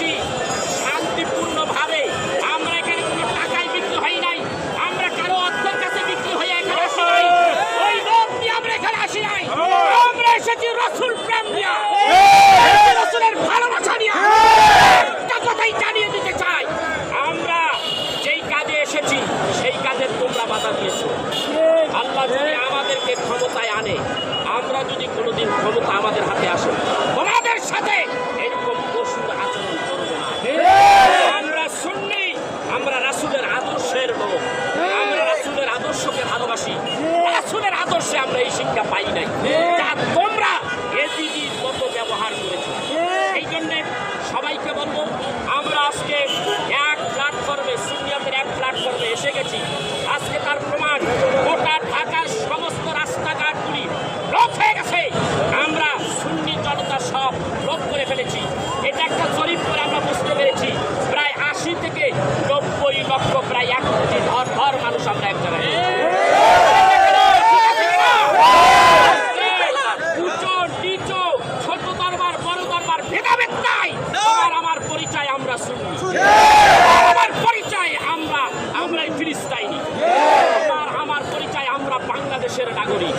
এসেছি শান্তিপূর্ণভাবে। আমরা এখানে কোনো টাকায় বিক্রি হই নাই, আমরা কারো অর্থের কাছে বিক্রি হয়ে এখানে আসি নাই, ওই লোক নিয়ে আমরা এখানে আসি নাই। আমরা এসেছি রসুল প্রেম নিয়ে, রসুলের ভালোবাসা নিয়ে। একটা কথাই জানিয়ে দিতে চাই, আমরা যেই কাজে এসেছি সেই কাজের তোমরা বাধা দিয়েছো। আল্লাহ যদি আমাদেরকে ক্ষমতায় আনে, আমরা যদি কোনোদিন ক্ষমতা আমাদের হাতে আসে, তোমাদের সাথে এরকম পশুর আচরণ করব না। আমরা সুন্নি, আমরা রাসূলের আদর্শের লোক, আমরা রাসূলের আদর্শকে ভালোবাসি। রাসূলের আদর্শে আমরা এই শিক্ষা পাই নাই, যা তোমরা এজিদির মতো ব্যবহার করেছো। এই জন্যে সবাইকে বলবো, আমরা আজকে এক প্ল্যাটফর্মে, সুন্নিয়াতের এক প্ল্যাটফর্মে এসে গেছি। আজকে তার প্রমাণ গোটা ঢাকার সমস্ত রাস্তাঘাটগুলি ব্লক হয়ে গেছে। আমরা সুন্নি জনতা সব ব্লক করে ফেলেছি। এটা একটা জরিপ করে আমরা বুঝতে পেরেছি প্রায় ৮০ থেকে ৯০ লক্ষ, প্রায় ১ কোটি ধর মানুষ আমরা এক জায়গায়। উঁচু নিচু, ছোট দরবার বড় দরবার ভেদাভেদ নাই। তোমার আমার পরিচয় আমরা সুন্নি, আমার পরিচয় আমরাই ফিলিস্তিনি, তোমার আমার পরিচয় আমরা বাংলাদেশের নাগরিক।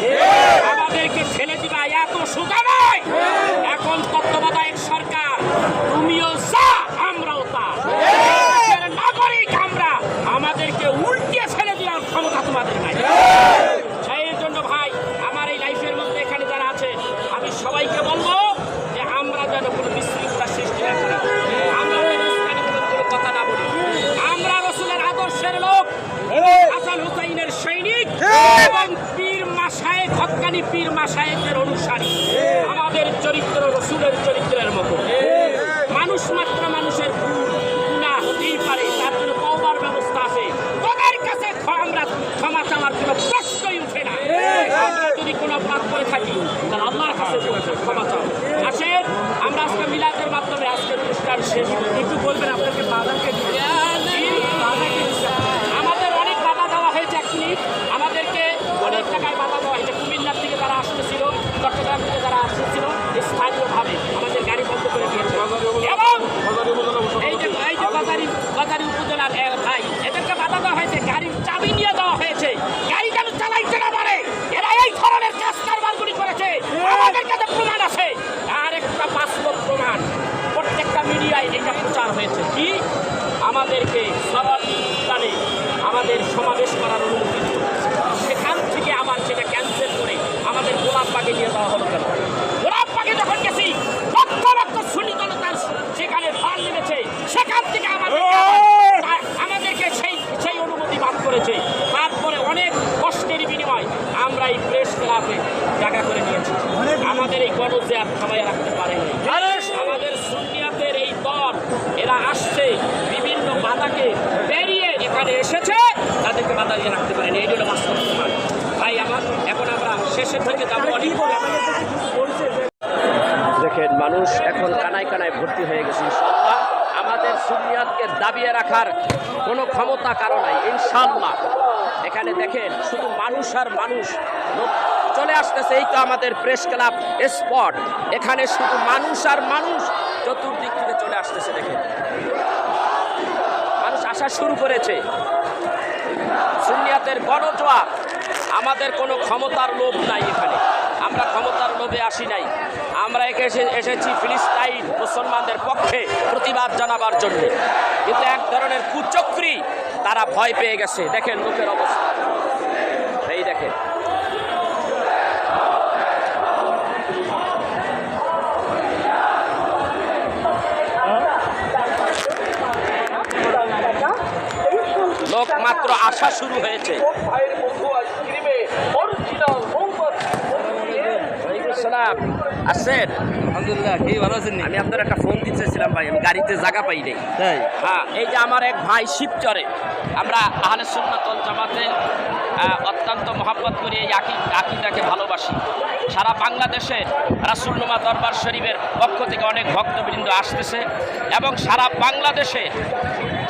আমাদেরকে ছেড়ে দিবা এত সোজা নয়। এখন তত্ত্বাবধায়ক সরকার, তুমিও যা আমরাও তা, দেশের নাগরিক আমরা, আমাদেরকে উল্টিয়ে ছেড়ে দেওয়ার ক্ষমতা তোমাদের নাই। সেই জন্য ভাই, আমার এই লাইফের মধ্যে এখানে যারা আছে, আমি সবাইকে বলবো যে আমরা যেন কোনো বিশৃঙ্খলা সৃষ্টি না করি, আমরা যেন ইসলামীমূলক কোনো কথা না বলি। আমরা রসুলের আদর্শের লোক, হাসান হুসাইনের সৈনিক এবং পীর মাশায়েখ, হক্কানি পীর মাশায়েখের অনুসারী। আমাদের চরিত্র রসুলের চরিত্রের মতো। মানুষ মাত্র মানুষের গুনাহ হতেই পারে, তার জন্য তওবার ব্যবস্থা আছে। তোদের কাছে আমরা ক্ষমা চাওয়ার কোনো প্রশ্নই উঠে না। আমরা যদি কোনো অপরাধ করে থাকি তাহলে আল্লাহর কাছে ক্ষমা চাও। আসেন, আমরা আজকে মিলাদের মাধ্যমে আজকের অনুষ্ঠান শেষ। একটু বলবেন আপনাকে বাধাকে আমাদের অনেক বাধা দেওয়া হয়েছে। এক মিনিট, আমাদেরকে অনেক জায়গায় বাধা দেওয়া হয়েছে। কুমিল্লার থেকে যারা আসতেছিল, চট্টগ্রাম থেকে যারা আসতেছিল, স্থানীয়ভাবে আমাদের গাড়ি বন্ধ করে দিয়েছে। এবং এই যে বাজারি উপজেলার ভাই, এদেরকে বাধা দেওয়া হয়েছে, গাড়ির চাবি নিয়ে দেওয়া হয়েছে, গাড়ি যেন চালাইতে না পারে। এরা এই ধরনের কাজ কারবারগুলি করেছে, আমাদের কাছে প্রমাণ আছে। আর একটা বাস্তব প্রমাণ, প্রত্যেকটা মিডিয়ায় এটা প্রচার হয়েছে কি আমাদেরকে সরাসরি আমাদের সমাবেশ করার অনুমতি দিল, সেখান থেকে আবার সেটা ক্যান্সেল করে আমাদের গোলাপবাগে নিয়ে যাওয়া হলো। কেন গোলাপবাগে যখন গেছি, লক্ষ লক্ষ সুন্নি জনতার সেখানে ভাগ নেমেছে, সেখান থেকে আমাদেরকে সেই অনুমতি বাদ করেছে। তারপরে অনেক কষ্টের বিনিময় আমরা এই প্রেস ক্লাবে জায়গা করে নিয়েছি। আমাদের এই গণজিয়াত থামাইয়া রাখতে পারেনি। আমাদের সুন্নিয়াতের এই দল, এরা আসছে বিভিন্ন বাধাকে পেরিয়ে এখানে এসেছে, তাদেরকে বাধা দিয়ে রাখতে পারেনি। এই জন্য বাস্তব প্রমাণ। ভাই আমার, এখন আমরা শেষের দিকে যাবো। দেখেন, মানুষ এখন কানায় কানায় ভর্তি হয়ে গেছে। ইনশাআল্লাহ আমাদের সুন্নিয়াতকে দাবিয়ে রাখার কোনো ক্ষমতা কারো নাই, ইনশাআল্লাহ। এখানে দেখেন শুধু মানুষ আর মানুষ চলে আসতেছে। এই তো আমাদের প্রেস ক্লাব স্পট, এখানে শুধু মানুষ আর মানুষ চতুর্দিক থেকে চলে আসতেছে। দেখেন, মানুষ আসা শুরু করেছে। সুন্নিয়াতের গণজোয়ার। আমাদের কোনো ক্ষমতার লোভ নাই এখানে, আমরা ক্ষমতার লোভে আসি নাই। আমরা এসেছি ফিলিস্তিন মুসলমানদের পক্ষে প্রতিবাদ জানাবার জন্য। কিন্তু এক ধরনের কুচক্রী, তারা ভয় পেয়ে গেছে। দেখেন লোকের অবস্থা, এই দেখেন। লোক মাত্র আসা শুরু হয়েছে। আসছেন? আলহামদুলিল্লাহ, কি ভালো আছেন? আমি আপনার একটা ফোন দিতেছিলাম ভাই, আমি গাড়িতে জায়গা পাই নাই। তাই? হ্যাঁ, এই যে আমার এক ভাই শিবচরে, আমরা আহলে সুন্নাত ওয়াল জামাতে অত্যন্ত মহব্বত করি, এই আকীদাকে ভালোবাসি। সারা বাংলাদেশে রাসূলুল্লাহ দরবার শরীফের পক্ষ থেকে অনেক ভক্তবৃন্দ আসতেছে এবং সারা বাংলাদেশে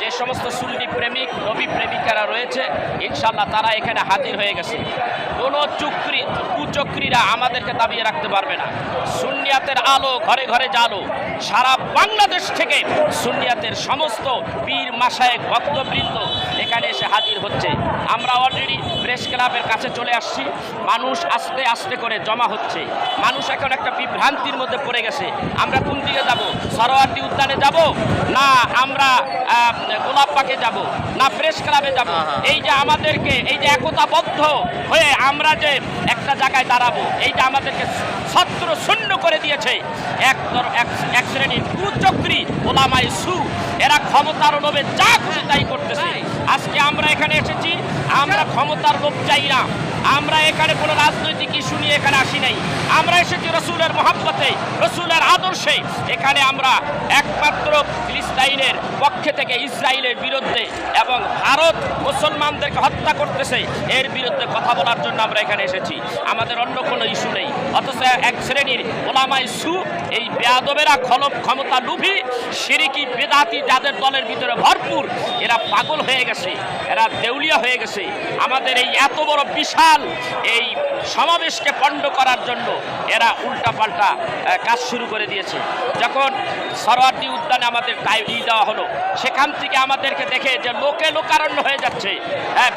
যে যে সমস্ত সুন্নি প্রেমিক নবী প্রেমিকারা রয়েছে ইনশাল্লাহ তারা এখানে হাজির হয়ে গেছে। কোনো কুচক্রীরা আমাদেরকে দাবিয়ে রাখতে পারবে না। সুন্নিয়াতের আলো ঘরে ঘরে জালো। সারা বাংলাদেশ থেকে সুন্নিয়াতের সমস্ত পীর মাশায়েখ ভক্তবৃন্দ এখানে এসে হাজির হচ্ছে। আমরা অলরেডি প্রেস ক্লাবের কাছে চলে আসছি। মানুষ আস্তে আস্তে করে জমা হচ্ছে। মানুষ এখন একটা বিভ্রান্তির মধ্যে পড়ে গেছে। আমরা কোন দিকে যাব? সরোয়ার্দী উদ্যানে যাব, না আমরা গোলাপবাগে যাব, না প্রেস ক্লাবে যাব? এই যে আমাদেরকে এই যে একতাবদ্ধ হয়ে আমরা যে একটা জায়গায় দাঁড়াবো, এইটা আমাদেরকে ছত্র শূন্য করে দিয়েছে এক শ্রেণীর কুচক্রী ওলামায়ে সু। এরা ক্ষমতার লোভে যা খুশি তাই করতেছে। আজকে আমরা এখানে এসেছি, আমরা ক্ষমতার লোভ চাই না। আমরা এখানে কোনো রাজনৈতিক ইস্যু নিয়ে এখানে আসি নাই। আমরা এসেছি রসুলের মহব্বতে, রসুলের আদর্শে। এখানে আমরা একমাত্র ফিলিস্তিনের পক্ষে থেকে ইসরায়েলের বিরুদ্ধে এবং ভারত মুসলমানদেরকে হত্যা করতেছে এর বিরুদ্ধে কথা বলার জন্য আমরা এখানে এসেছি। আমাদের অন্য কোনো ইস্যু নেই। অথচ এক শ্রেণীর ওলামায়ে সু, এই বেয়াদবেরা, ক্ষমতা লুভী শিরকি বেদাতি যাদের দলের ভিতরে ভরপুর, এরা পাগল হয়ে গেছে, এরা দেউলিয়া হয়ে গেছে। আমাদের এই এত বড় বিশাল এই সমাবেশকে পণ্ড করার জন্য এরা উল্টাপাল্টা কাজ শুরু করে দিয়েছে। যখন সরোয়ার্দী উদ্যানে আমাদের দেওয়া হলো, সেখান থেকে আমাদেরকে দেখে যে লোকারণ্য হয়ে যাচ্ছে,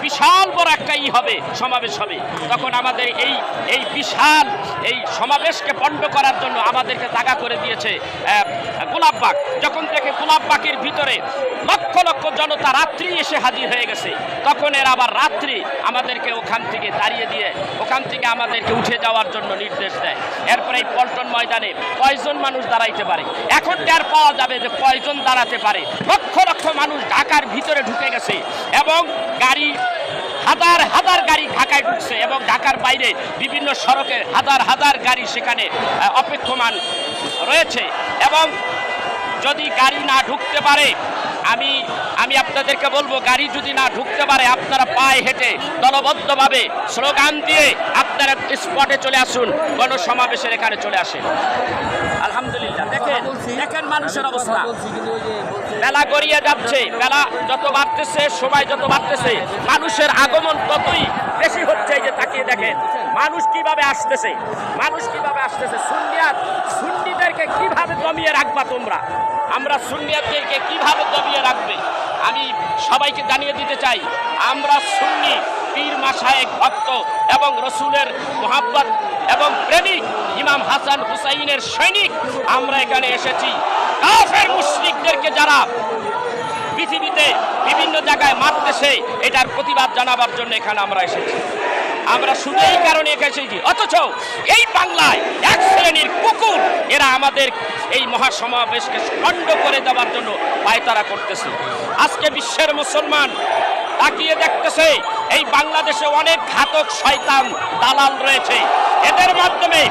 বিশাল বড় একটা হবে, সমাবেশ হবে। তখন আমাদের এই বিশাল এই সমাবেশকে পণ্ড করার জন্য আমাদেরকে জায়গা করে দিয়েছে গোলাপবাগ। যখন দেখে গোলাপবাগের ভিতরে লক্ষ লক্ষ জনতা রাত্রি এসে হাজির হয়ে গেছে, তখন এরা আবার রাত্রি আমাদেরকে ওখান থেকে দাঁড়িয়ে দিয়ে ওখান থেকে আমাদেরকে উঠে যাওয়ার জন্য নির্দেশ দেয়। এরপরে এই পল্টন ময়দানে কয়জন মানুষ দাঁড়াইতে পারে? এখন টের পাওয়া যাবে যে কয়জন দাঁড়াতে পারে। লক্ষ লক্ষ মানুষ ঢাকার ভিতরে ঢুকে গেছে এবং গাড়ি হাজার হাজার গাড়ি ঢাকায় ঢুকছে এবং ঢাকার বাইরে বিভিন্ন সড়কে হাজার হাজার গাড়ি সেখানে অপেক্ষমান রয়েছে। এবং যদি গাড়ি না ঢুকতে পারে, আমি আপনাদেরকে বলবো, গাড়ি যদি না ঢুকতে পারে আপনারা পায়ে হেঁটে দলবদ্ধভাবে স্লোগান দিয়ে আপনারা স্পটে চলে আসুন, গণসমাবেশের এখানে চলে আসেন। আলহামদুলিল্লাহ, দেখেন মানুষের অবস্থা। বেলা গড়িয়ে যাচ্ছে, বেলা যত বাড়তেছে, সময় যত বাড়তেছে, মানুষের আগমন ততই বেশি হচ্ছে। এই যে তাকিয়ে দেখেন মানুষ কিভাবে আসতেছে, সুন্নিদেরকে কিভাবে দমিয়ে রাখবা তোমরা? আমরা সুন্নিয়াতদেরকে কিভাবে দমিয়ে রাখবে? আমি সবাইকে জানিয়ে দিতে চাই, আমরা সুন্নি পীর মাশায়েখ ভক্ত এবং রসুলের মহব্বত এবং প্রেমিক ইমাম হাসান হুসাইনের সৈনিক। আমরা এখানে এসেছি কাফের মুশরিকদেরকে যারা পৃথিবীতে বিভিন্ন জায়গায় মারতেছে, এটার প্রতিবাদ জানাবার জন্য এখানে আমরা এসেছি। আমরা শুধু এই কারণে এসেছি। অথচ এই বাংলায় এক শ্রেণীর কুকুর এরা আমাদের এই মহাসমাবেশকে খণ্ড করে দেওয়ার জন্য পায়তারা করতেছে। আজকে বিশ্বের মুসলমান তাকিয়ে দেখতেছে এই বাংলাদেশে অনেক ঘাতক শয়তান দালাল রয়েছে, এদের মাধ্যমে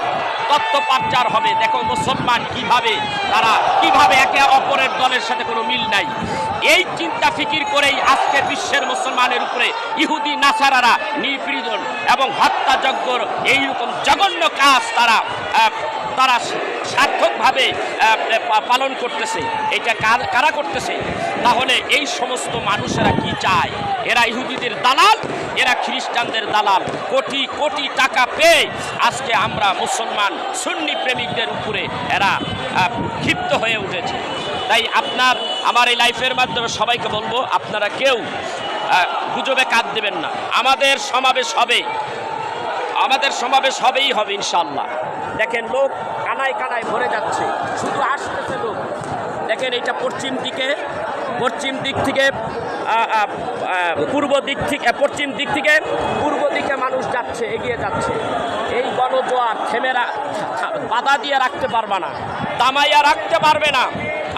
তত্ত্ব পাচার হবে। দেখো মুসলমান কিভাবে একে অপরের দলের সাথে কোনো মিল নাই, এই চিন্তা ফিকির করেই আজকে বিশ্বের মুসলমানের উপরে ইহুদি নাসারারা নিপীড়ন এবং হত্যাযজ্ঞর এইরকম জঘন্য কাজ তারা সার্থকভাবে পালন করতেছে। এটা কারা করতেছে? তাহলে এই সমস্ত মানুষেরা কি চায়? এরা ইহুদিদের দালাল, এরা খ্রিস্টানদের দালাল। কোটি কোটি টাকা পেয়ে আজকে আমরা মুসলমান সুন্নি প্রেমিকদের উপরে এরা ক্ষিপ্ত হয়ে উঠেছে। তাই আমার এই লাইফের মাধ্যমে সবাইকে বলবো, আপনারা কেউ গুজবে কাঁদ দেবেন না। আমাদের সমাবেশ হবেই হবে ইনশাল্লাহ। দেখেন লোক কানায় কানায় ভরে যাচ্ছে, শুধু আসতেছে লোক। দেখেন এটা পশ্চিম দিক থেকে পূর্ব দিকে মানুষ যাচ্ছে, এগিয়ে যাচ্ছে। এই গণজোয়ার বাধা দিয়ে রাখতে পারবে না, দামাইয়া রাখতে পারবে না।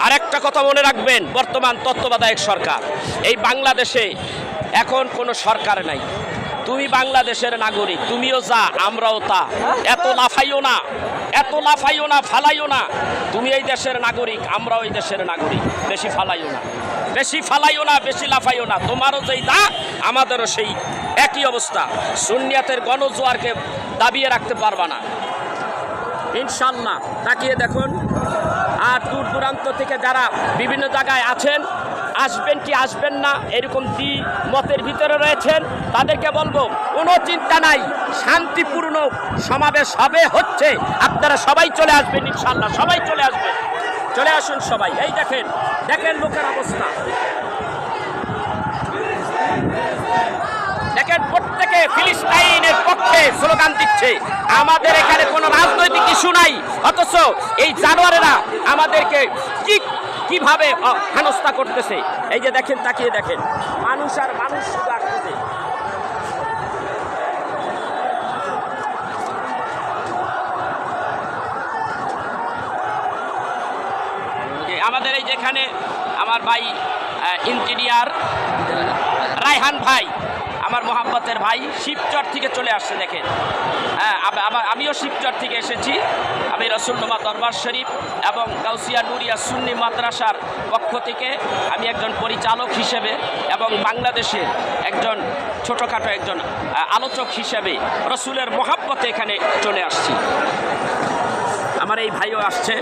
আরেকটা কথা মনে রাখবেন, বর্তমান তত্ত্বাবধায়ক সরকার, এই বাংলাদেশে এখন কোনো সরকার নাই। তুমি বাংলাদেশের নাগরিক, তুমিও যা আমরাও তা। এত লাফাইও না, ফালাইও না। তুমি এই দেশের নাগরিক, আমরাও এই দেশের নাগরিক। বেশি ফালাইও না, বেশি লাফাইও না। তোমারও যেই দা, আমাদেরও সেই একই অবস্থা। সুন্নিয়াতের গণজোয়ারকে দাবিয়ে রাখতে পারবা না ইনশাল্লাহ। তাকিয়ে দেখুন, আর দূর দূরান্ত থেকে যারা বিভিন্ন জায়গায় আছেন, আসবেন কি আসবেন না এরকম মতের ভিতরে রয়েছেন, তাদেরকে বলবো কোনো চিন্তা নাই, শান্তিপূর্ণ সমাবেশ হবে হচ্ছে, আপনারা সবাই চলে আসবেন ইনশাআল্লাহ, সবাই চলে আসবেন, চলে আসুন সবাই। এই দেখেন দেখেন লোকের অবস্থা, দেখেন প্রত্যেকে ফিলিস্তিনের পক্ষে স্লোগান দিচ্ছে। আমাদের এখানে কোনো রাজনৈতিক ইস্যু নাই, অথচ এই জানোয়ারেরা আমাদেরকে কিভাবে হেনস্থা করতেছে। এই যে দেখেন, তাকিয়ে দেখেন, মানুষ আর মানুষ আসতেছে। আমাদের এই যেখানে আমার ভাই ইঞ্জিনিয়ার রায়হান ভাই, আমার মোহাম্মতের ভাই, শিবচর থেকে চলে আসছে। দেখেন আমিও শিবচর থেকে এসেছি। আমি রসুলনুমা দরবার শরীফ এবং গাউসিয়া নুরিয়া সুন্নি মাদ্রাসার পক্ষ থেকে আমি একজন পরিচালক হিসেবে এবং বাংলাদেশের একজন ছোটোখাটো একজন আলোচক হিসেবে রসুলের মোহাব্বতে এখানে চলে আসছি। আমার এই ভাইও আসছে।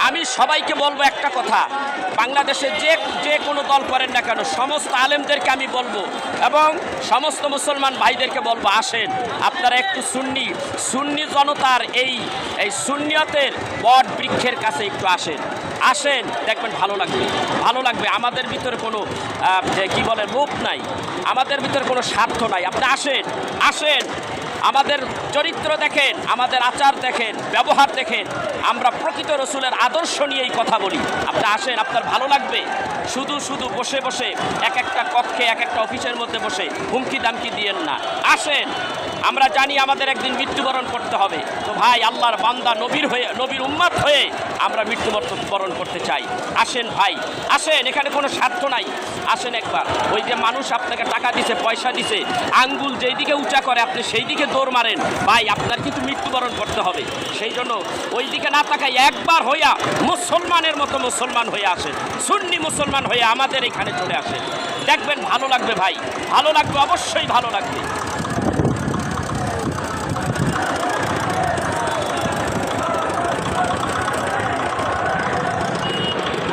আমি সবাইকে বলবো একটা কথা, বাংলাদেশে যে কোনো দল করেন না কেন, সমস্ত আলেমদেরকে আমি বলবো এবং সমস্ত মুসলমান ভাইদেরকে বলবো, আসেন আপনারা একটু সুন্নি জনতার এই সুন্নিয়তের বট বৃক্ষের কাছে একটু আসেন, দেখবেন ভালো লাগবে। আমাদের ভিতরে কোনো কি বলে লোভ নাই, আমাদের ভিতরে কোনো স্বার্থ নাই। আপনি আসেন, আমাদের চরিত্র দেখেন, আমাদের আচার দেখেন, ব্যবহার দেখেন, আমরা প্রকৃত রসুলের আদর্শ নিয়েই কথা বলি। আপনি আসেন, আপনার ভালো লাগবে। শুধু বসে এক একটা কক্ষে এক একটা অফিসের মধ্যে বসে হুমকি দামকি দিয়েন না। আসেন, আমরা জানি আমাদের একদিন মৃত্যুবরণ করতে হবে। তো ভাই, আল্লাহর বান্দা, নবীর উম্মত হয়ে আমরা মৃত্যুবরণ করতে চাই। আসেন ভাই, আসেন, এখানে কোনো স্বার্থ নাই। আসেন একবার। ওই যে মানুষ আপনাকে টাকা দিছে, পয়সা দিছে, আঙ্গুল যেই দিকে উঁচা করে আপনি সেই দিকে দৌড় মারেন। ভাই, আপনার কিন্তু মৃত্যুবরণ করতে হবে। সেই জন্য ওই দিকে না তাকাই একবার হইয়া মুসলমানের মতো মুসলমান হয়ে আসেন, সুন্নি মুসলমান হয়ে আমাদের এখানে চলে আসেন, দেখবেন ভালো লাগবে ভাই, ভালো লাগবে, অবশ্যই ভালো লাগবে।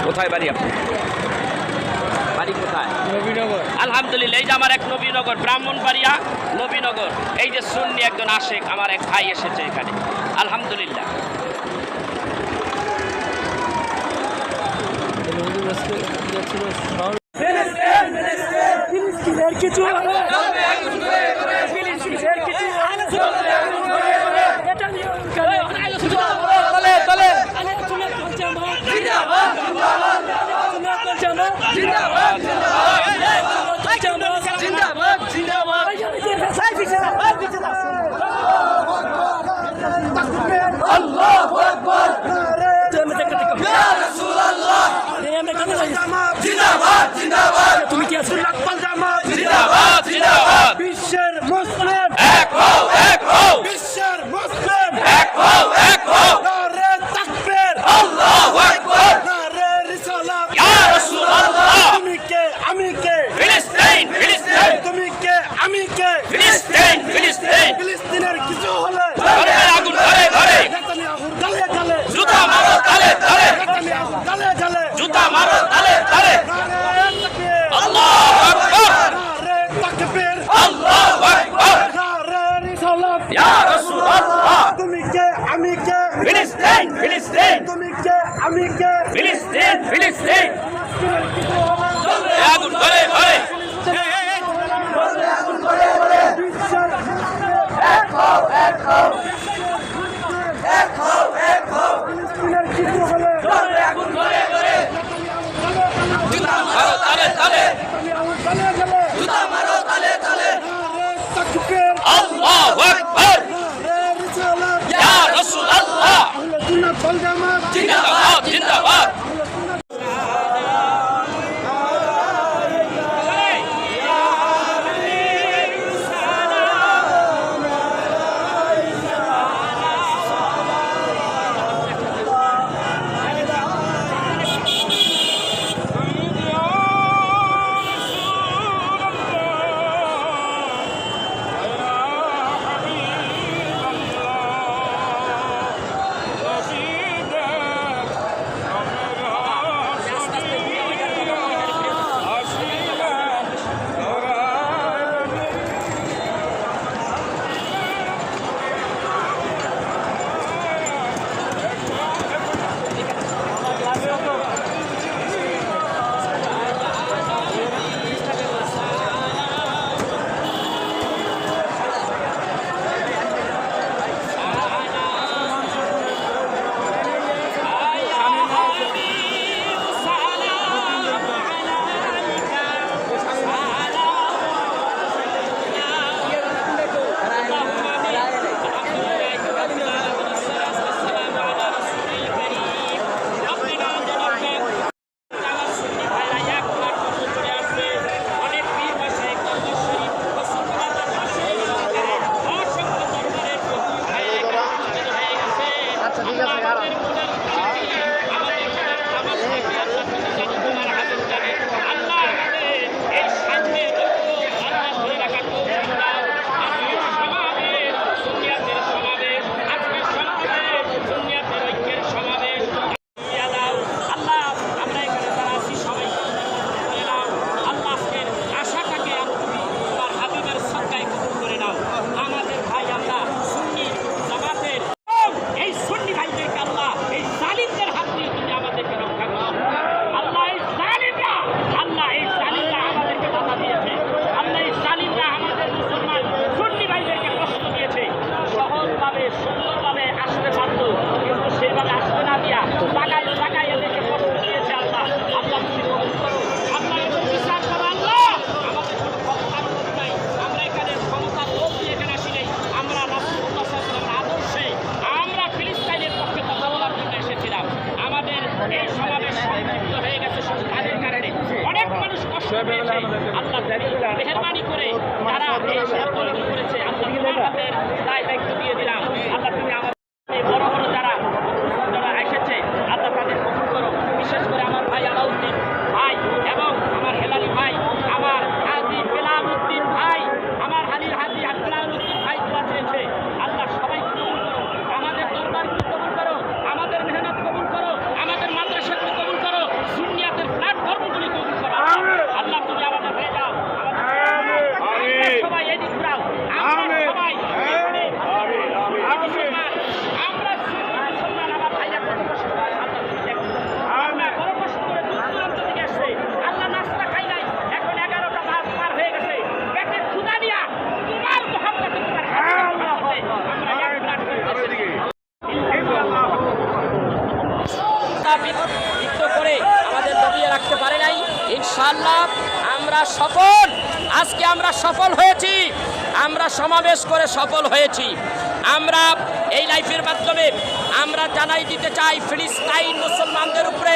কোথায় বাড়ি আপনার? বাড়ি কোথায়? নবীনগর। আলহামদুলিল্লাহ, এই যে আমার এক নবীনগর, ব্রাহ্মণবাড়িয়া নবীনগর। এই যে সুন্নি একজন আশেক, আমার এক ভাই এসেছে এখানে, আলহামদুলিল্লাহ। আল্লাহু আকবার, ইয়া রাসূলুল্লাহ, জিন্দাবাদ জিন্দাবাদ, তুমি কি আছো? জিন্দাবাদ জিন্দাবাদ, বিশ্বের মুসলিম এক হও, বিশ্বের মুসলিম এক হও, নারে তাকবীর, আল্লাহু আকবার, নারে রিসালাত, ইয়া রাসূলুল্লাহ, তুমি কে আমি কে, ফিলিস্তিন, তুমি কে আমি কে, ফিলিস্তিনের কিছু হলে ঘরে আগুন, ঘরে নেতানিয়াহুর গালে গালে জুতা মারো, গালে জুতা মারো, নারে তাকবীর, আল্লাহু আকবার, নারে তাকবীর, আল্লাহু আকবার, নারে রিসালাত, ইয়া রাসূলুল্লাহ, তুমি কে আমি কে, ফিলিস্তিন, তুমি কে আমি কে, ফিলিস্তিন, আগুন ঘরে এক হও, ফিলিস্তিনের কিছু হলে আগুন ঘরে জুতা মারো তালে, জুতা মারো তালে, তাকবীর, আল্লাহু আকবার, রিসালাত, ইয়া রাসূলুল্লাহ, আহলে সুন্নাত ওয়াল জামাত, জিন্দাবাদ জিন্দাবাদ। পেয়েছে। আল্লাহ মেহেরবানি করে যারা এই সহযোগিতা করেছে আল্লাহ তোমার হাতে দায়িত্ব দিয়ে দিলাম। আল্লাহ তুমি আমাদের এই বড় বড় যারা এসেছে আল্লাহ তাদের কবুল করো। বিশেষ করে আমার ভাই আলাউদ্দিন ভাই এবং আমার হেলালি ভাই, আমার হাজি বেলালউদ্দিন ভাই, আমার হাজি বেলালউদ্দিন ভাই দোয়া চেয়েছে। আল্লাহ সবাই কবুল করো, আমাদের দরবারগুলো কবুল করো, আমাদের মেহনত কবুল করো, আমাদের মাদ্রাসাগুলো কবুল করো, সুন্নিয়াতের প্ল্যাটফর্মগুলি কবুল করো। আল্লাহ তুমি আমাদের হয়ে যাও, আমরা সবাই এদিক ঘুরাও, আমরা সবাই আমরা মুসলমান, আমার ভাইরা কত কষ্ট করে আল্লাহ তুমি দেখো। আমরা বড় কষ্ট করে দূর দূরান্ত থেকে আসছে, আল্লাহ নাস্তা খাই নাই, এখন 11টা মাস পার হয়ে গেছে, পেটে ক্ষুধা নিয়া তোমার মহব্বতে তোমার হাতে আমরা এক প্লাট করে বিদ্ধ করে আমাদের দবিয়ে রাখতে পারে নাই। ইনশাআল্লাহ আমরা সফল, আজকে আমরা সফল হয়েছি, আমরা সমাবেশ করে সফল হয়েছি। আমরা এই লাইফের মাধ্যমে আমরা জানাই দিতে চাই ফিলিস্তিন মুসলমানদের উপরে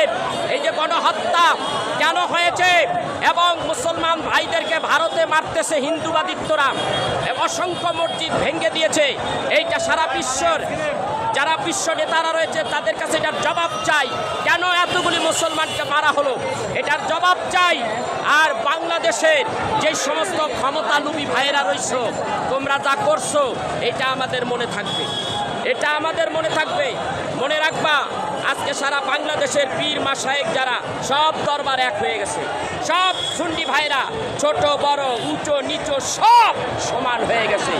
এই যে গণহত্যা কেন হয়েছে এবং মুসলমান ভাইদেরকে ভারতে মারতেছে হিন্দুবাদিত্বরা, অসংখ্য মসজিদ ভেঙে দিয়েছে, এইটা সারা বিশ্বর যারা বিশ্ব নেতারা রয়েছে তাদের কাছে এটার জবাব চাই। কেন এতগুলি মুসলমানকে মারা হলো এটার জবাব চাই। আর বাংলাদেশের যে সমস্ত ক্ষমতালোভী ভাইয়েরা রয়েছে তোমরা যা করছো এটা আমাদের মনে থাকবে, এটা আমাদের মনে থাকবে। মনে রাখবা আজকে সারা বাংলাদেশের পীর মাশায়েখ যারা সব দরবার এক হয়ে গেছে, সব সুন্নি ভাইরা ছোট বড় উঁচু নিচু সব সমান হয়ে গেছে,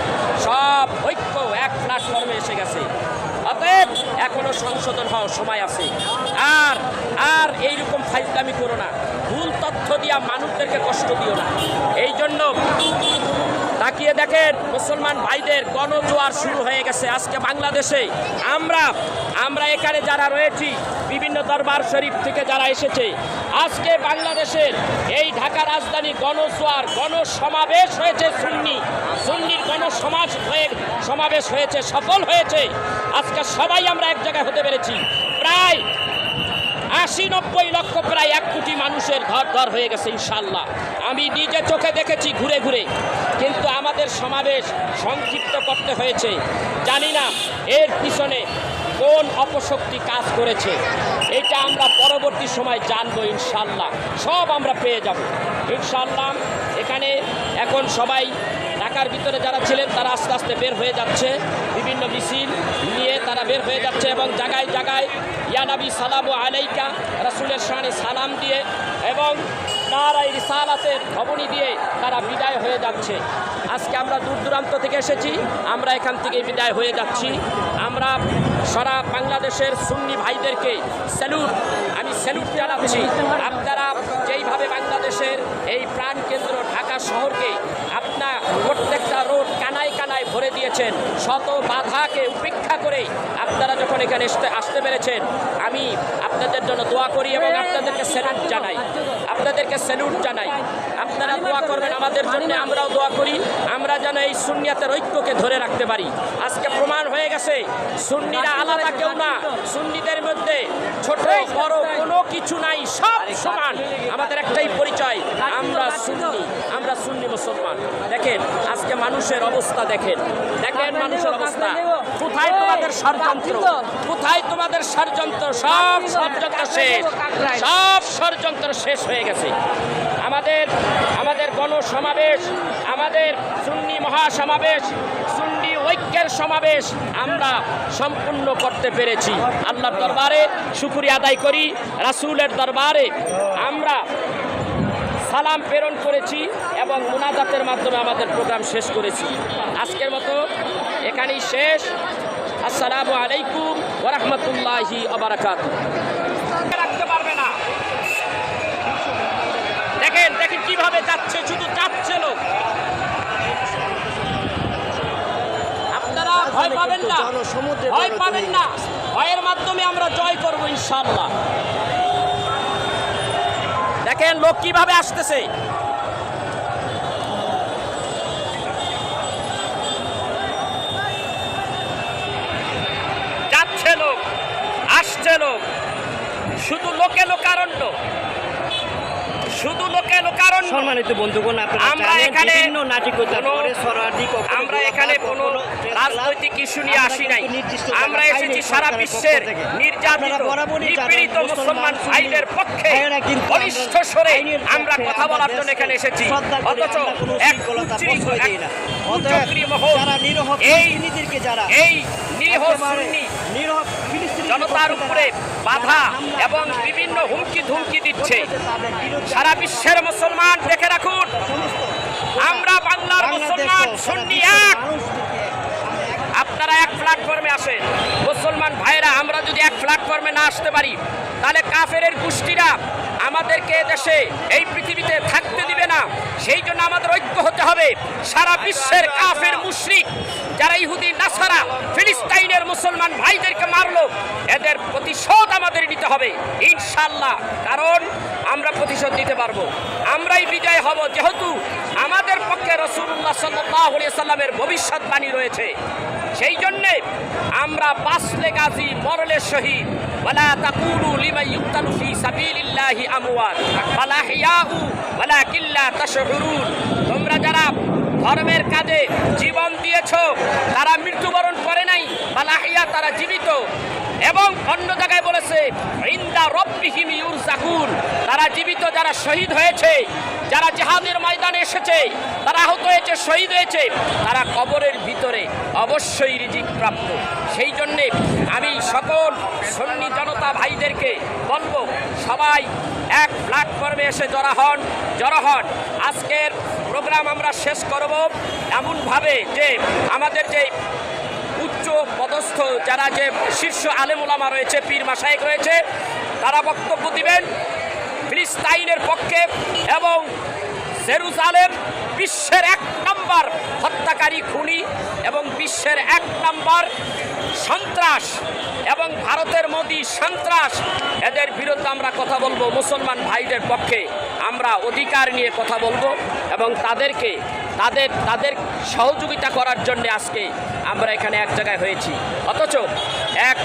সব ঐক্য এক প্ল্যাটফর্মে এসে গেছে। অতএব এখনো সংশোধন হওয়ার সময় আছে। আর আর এইরকম ফাইজলামি করো না, ভুল তথ্য দিয়া মানুষদেরকে কষ্ট দিও না। এই জন্য তাকিয়ে দেখেন মুসলমান ভাইদের গণজোয়ার শুরু হয়ে গেছে আজকে বাংলাদেশে। আমরা এখানে যারা রয়েছি বিভিন্ন দরবার শরীফ থেকে যারা এসেছে আজকে বাংলাদেশের এই ঢাকা রাজধানী গণজোয়ার গণসমাবেশ হয়েছে, সুন্নির সমাবেশ হয়েছে, সফল হয়েছে। আজকে সবাই আমরা এক জায়গায় হতে পেরেছি। প্রায় 80-90 লক্ষ, প্রায় 1 কোটি মানুষের ঘর হয়ে গেছে ইনশাল্লাহ। আমি নিজে চোখে দেখেছি ঘুরে ঘুরে, কিন্তু আমাদের সমাবেশ সংক্ষিপ্ত করতে হয়েছে। জানি না এর পিছনে কোন অপশক্তি কাজ করেছে, এটা আমরা পরবর্তী সময় জানবো ইনশাল্লাহ, সব আমরা পেয়ে যাব ইনশাল্লাহ। এখানে এখন সবাই ঢাকার ভিতরে যারা ছিলেন তারা আস্তে আস্তে বের হয়ে যাচ্ছে, বিভিন্ন মিছিল নিয়ে তারা বের হয়ে যাচ্ছে এবং জায়গায় জায়গায় ইয়া নবী সালামু আলাইকা রাসূলের শানে সালাম দিয়ে এবং নারায়ে রিসালাতের ধ্বনি দিয়ে তারা বিদায় হয়ে যাচ্ছে। আজকে আমরা দূর দূরান্ত থেকে এসেছি, আমরা এখান থেকে বিদায় হয়ে যাচ্ছি। আমরা সারা বাংলাদেশের সুন্নি ভাইদেরকে আমি স্যালুট জানাচ্ছি। আপনারা যেইভাবে বাংলাদেশের এই প্রাণকেন্দ্র ঢাকা শহরকে আপনার প্রত্যেকটা রোড কানায় কানায় ভরে দিয়েছেন, শত বাধাকে উপেক্ষা করে আপনারা যখন এখানে আসতে পেরেছেন, আমি আপনাদের জন্য দোয়া করি এবং আপনাদেরকে স্যালুট জানাই। আপনারা দোয়া করবেন আমাদের জন্য, আমরাও দোয়া করি, আমরা যেন এই সুন্নিয়াতের ঐক্যকে ধরে রাখতে পারি। আজকে প্রমাণ হয়ে গেছে সুন্নিরা আলাদা কেউ না, সুন্নিদের মধ্যে ছোট বড় কোনো কিছু নাই, সব সমান। আমাদের একটাই পরিচয়, আমরা সুন্নি মুসলমান। দেখেন আজকে মানুষের অবস্থা, দেখেন মানুষের অবস্থা। কোথায় তোমাদের ষড়যন্ত্র, সব ষড়যন্ত্র শেষ হয়ে গেছে। আমাদের গণসমাবেশ, আমাদের সুন্নি মহাসমাবেশ, সুন্নি ঐক্যের সমাবেশ আমরা সম্পূর্ণ করতে পেরেছি। আল্লাহর দরবারে শুকরিয়া আদায় করি, রাসূলের দরবারে আমরা সালাম প্রেরণ করেছি এবং মুনাজাতের মাধ্যমে আমাদের প্রোগ্রাম শেষ করেছি। আজকের মতো এখানেই শেষ। আসসালামু আলাইকুম ওয়া রাহমাতুল্লাহি ওয়া বারাকাতুহু। রাখতে পারবে না, দেখেন কিভাবে যাচ্ছে, শুধু যাচ্ছে লোক। আপনারা ভয় পাবেন না, ভয়ের মাধ্যমে আমরা জয় করব ইনশাআল্লাহ। দেখেন লোক কিভাবে আসতেছে, যাচ্ছে লোক, আসছে লোক, শুধু লোকে লোকারণ্য, শুধু লোকে লোকারণ্য। সম্মানিত বন্ধুগণ, আপনারা আমরা জানেন এখানে বিভিন্ন নাটকীয়তার কোনো- পরে সরাসরি কখনো আমরা গোলাপাত, এখানে কোনো কখনো রাজনৈতিক ইস্যু নিয়ে আমরা আসি কিন্তু নাই। নির্দিষ্ট আমরা জায়গায় এসেছি পাইনি সারা সরকারের বিশ্বের পক্ষ থেকে। নির্যাতিত আপনারা বরাবরই জানেন, নিপীড়িত মুসলমান সুন্নি ভাইদের পক্ষে ভাইয়েরা কিন্তু বলিষ্ঠ আমরা স্বরে আইনের আমরা পক্ষে কথা বলার জন্য দেশকে এখানে এসেছি। শ্রদ্ধা করি, অথচ আমরা কোনো এক শৃঙ্খলতা কুচক্রী- প্রশ্রয় এক দিই না। কুচক্রী অতএব মহল যারা নিরহ এই ফিলিস্তিনিদেরকে যারা এই নিরীহ একেবারে সুন্নি নিরহ ফিলিস্তিনিদের জনতার পক্ষে উপরে যারা বাধা হামলা এবং চালায়, বিভিন্ন হুমকি ধুমকি দিচ্ছে। করতেছে, তাদের বিরুদ্ধে সারা বিশ্বের মুসলমান দেখে রাখুন, সমস্ত আমরা বাংলার বাংলাদেশ মুসলমান সহ সারা সুন্নি বিশ্বের এক। মানুষদেরকে আপনারা এক প্ল্যাটফর্মে আসেন। মুসলমান ভাইরা আমরা যদি এক প্ল্যাটফর্মে না আসতে পারি, তাহলে কাফেরের গোষ্ঠীরা আমাদেরকে দেশে এই পৃথিবীতে থাকতে দিবে না। সেই জন্য আমাদের ঐক্য হতে হবে। সারা বিশ্বের কাফের মুশরিক যারা ইহুদি নাসারা ফিলিস্তাইনের মুসলমান ভাইদেরকে মারলো, এদের প্রতিশোধ আমাদের নিতে হবে ইনশাআল্লাহ। কারণ আমরা প্রতিশোধ নিতে পারবো, আমরাই বিজয় হব, যেহেতু আমাদের পক্ষে রাসূলুল্লাহ সাল্লাল্লাহু আলাইহি সাল্লামের ভবিষ্যৎবাণী রয়েছে। সেই জন্যে আমরা বাঁচলে গাজী, মরলে শহীদ। ওয়ালা তাকুলু লিমান ইউকতালু ফি সাবিলিল্লাহি আমওয়াত বাল আহইয়াউ ওয়ালাকিন লা তাশউরুন। তোমরা যারা ধর্মের কাজে জীবন দিয়েছো তারা মৃত্যুবরণ করে নাই, বাল আহইয়া, তারা জীবিত। এবং অন্য জায়গায় বলেছে ইনদা রব্বিহিম ইউরজাকুন, তারা জীবিত, যারা শহীদ হয়েছে, যারা জিহাদের ময়দানে এসেছে, তারা আহত হয়েছে, শহীদ হয়েছে, তারা কবরের ভিতরে অবশ্যই রিজিক প্রাপ্ত। সেই জন্যে আমি সকল সুন্নি জনতা ভাইদেরকে বলবো, সবাই এক প্ল্যাটফর্মে এসে জড়ো হন। আজকের প্রোগ্রাম আমরা শেষ করব এমনভাবে যে আমাদের যে উচ্চ পদস্থ যারা যে শীর্ষ আলেম ওলামা রয়েছে, পীর মাশায়েখ রয়েছে, তারা বক্তব্য দিবেন ফিলিস্তাইনের পক্ষে এবং জেরুজালেম বিশ্বের 1 নম্বর হত্যাকারী, খুনি এবং বিশ্বের 1 নম্বর সন্ত্রাস এবং ভারতের মোদি সন্ত্রাস, এদের বিরুদ্ধে আমরা কথা বলবো। মুসলমান ভাইদের পক্ষে আমরা অধিকার নিয়ে কথা বলবো এবং তাদেরকে তাদের সহযোগিতা করার জন্য আজকে আমরা এখানে এক জায়গায় হয়েছি। অথচ এক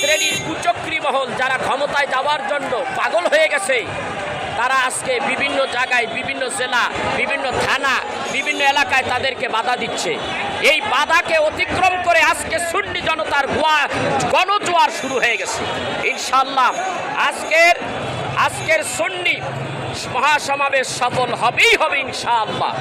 শ্রেণীর কুচক্রী মহল যারা ক্ষমতায় যাওয়ার জন্য পাগল হয়ে গেছে, তারা আজকে বিভিন্ন জায়গায়, বিভিন্ন জেলা, বিভিন্ন থানা, বিভিন্ন এলাকায় তাদেরকে বাধা দিচ্ছে। এই বাধাকে অতিক্রম করে আজকে সুন্নি জনতার গণজোয়ার শুরু হয়ে গেছে ইনশাআল্লাহ। আজকের সুন্নি মহাসমাবেশ সফল হবেই হবে ইনশাআল্লাহ।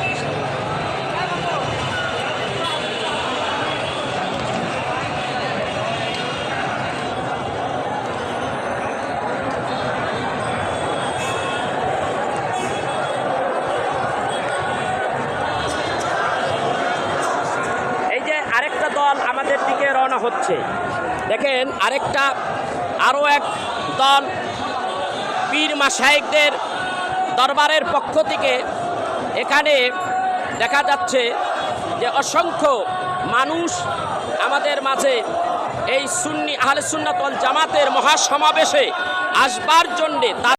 আরেকটা দল আমাদের দিকে রওনা হচ্ছে, দেখেন আরও এক দল পীর মাশায়েখদের দরবারের পক্ষ থেকে এখানে দেখা যাচ্ছে যে অসংখ্য মানুষ আমাদের মাঝে এই সুন্নি আহলে সুন্নাত ওয়াল জামাতের মহাসমাবেশে আসবার জন্যে